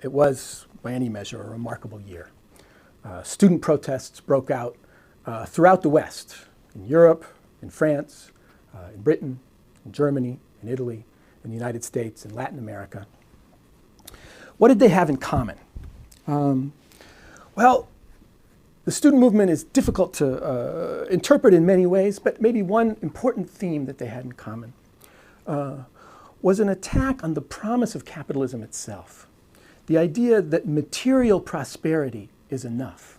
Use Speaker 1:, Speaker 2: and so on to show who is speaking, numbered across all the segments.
Speaker 1: It was, by any measure, a remarkable year. Student protests broke out throughout the West, in Europe, in France, in Britain, in Germany, in Italy, in the United States, in Latin America. What did they have in common? Well, the student movement is difficult to interpret in many ways, but maybe one important theme that they had in common was an attack on the promise of capitalism itself. The idea that material prosperity is enough.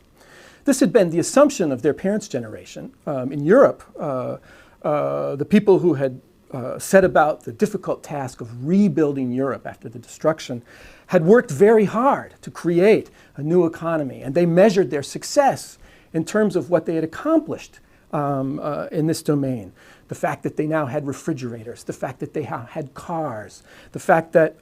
Speaker 1: This had been the assumption of their parents' generation. In Europe, the people who had set about the difficult task of rebuilding Europe after the destruction had worked very hard to create a new economy, and they measured their success in terms of what they had accomplished in this domain. The fact that they now had refrigerators, the fact that they had cars, the fact that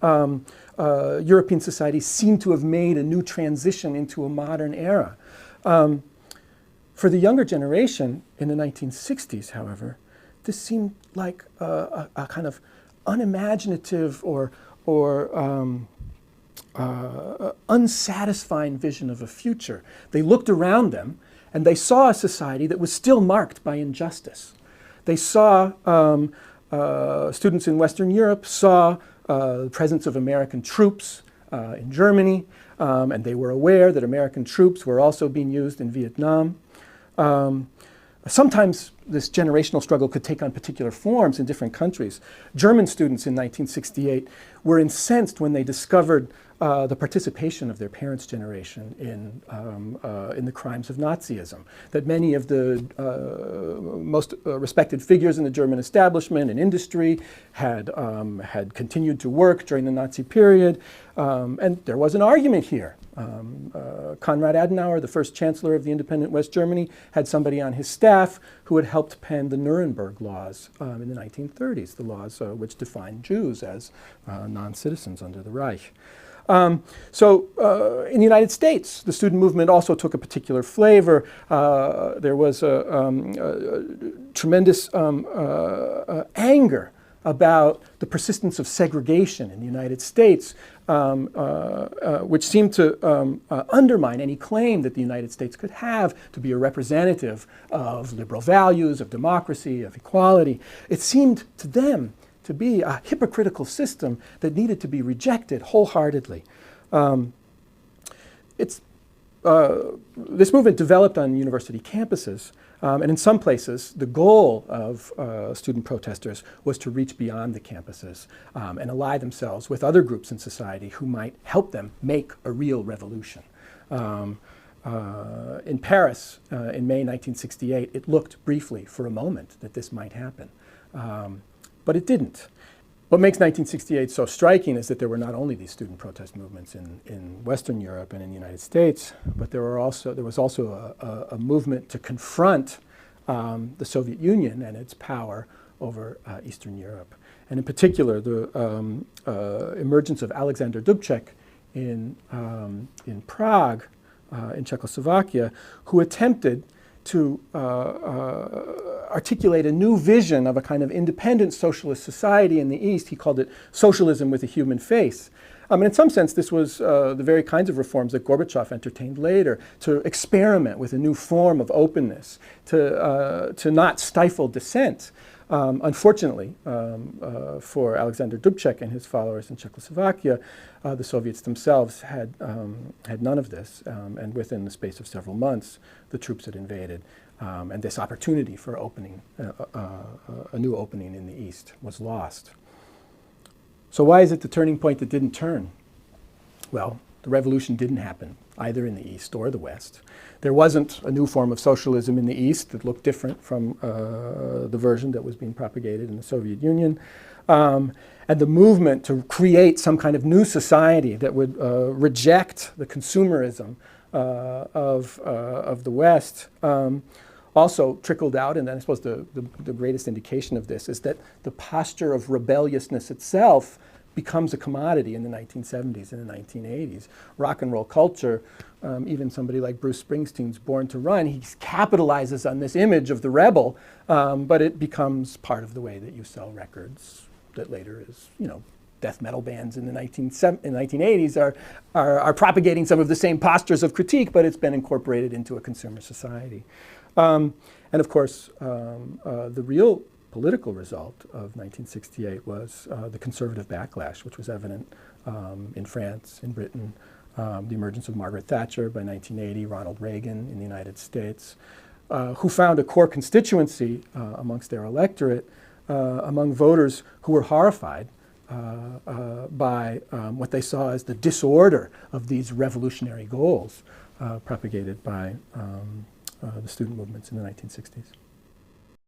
Speaker 1: European society seemed to have made a new transition into a modern era. For the younger generation in the 1960s, however, this seemed like a kind of unimaginative or unsatisfying vision of a future. They looked around them and they saw a society that was still marked by injustice. They saw, students in Western Europe saw the presence of American troops in Germany, and they were aware that American troops were also being used in Vietnam. Sometimes this generational struggle could take on particular forms in different countries. German students in 1968 were incensed when they discovered the participation of their parents' generation in the crimes of Nazism. That many of the most respected figures in the German establishment and industry had continued to work during the Nazi period, and there was an argument here. Konrad Adenauer, the first chancellor of the independent West Germany, had somebody on his staff who had helped pen the Nuremberg laws in the 1930s, the laws which defined Jews as non-citizens under the Reich. In the United States, the student movement also took a particular flavor. There was a tremendous anger about the persistence of segregation in the United States, which seemed to undermine any claim that the United States could have to be a representative of liberal values, of democracy, of equality. It seemed to them to be a hypocritical system that needed to be rejected wholeheartedly. This movement developed on university campuses, and in some places, the goal of student protesters was to reach beyond the campuses and ally themselves with other groups in society who might help them make a real revolution. In Paris, in May 1968, it looked briefly for a moment that this might happen. But it didn't. What makes 1968 so striking is that there were not only these student protest movements in Western Europe and in the United States, but there was also a movement to confront the Soviet Union and its power over Eastern Europe. And in particular, the emergence of Alexander Dubček in Prague, in Czechoslovakia, who attempted to articulate a new vision of a kind of independent socialist society in the East. He called it socialism with a human face. In some sense, this was the very kinds of reforms that Gorbachev entertained later, to experiment with a new form of openness, to not stifle dissent. Unfortunately, for Alexander Dubček and his followers in Czechoslovakia, the Soviets themselves had none of this, and within the space of several months, the troops had invaded, and this opportunity for opening a new opening in the East was lost. So why is it the turning point that didn't turn? Well, the revolution didn't happen either in the East or the West. There wasn't a new form of socialism in the East that looked different from the version that was being propagated in the Soviet Union. And the movement to create some kind of new society that would reject the consumerism of the West also trickled out, and I suppose the greatest indication of this is that the posture of rebelliousness itself becomes a commodity in the 1970s and the 1980s. Rock and roll culture, even somebody like Bruce Springsteen's Born to Run, he capitalizes on this image of the rebel, but it becomes part of the way that you sell records that later is, death metal bands in the 1980s are propagating some of the same postures of critique, but it's been incorporated into a consumer society. And of course, the real political result of 1968 was the conservative backlash, which was evident in France, in Britain, the emergence of Margaret Thatcher by 1980, Ronald Reagan in the United States, who found a core constituency amongst their electorate, among voters who were horrified by what they saw as the disorder of these revolutionary goals propagated by the student movements in the 1960s.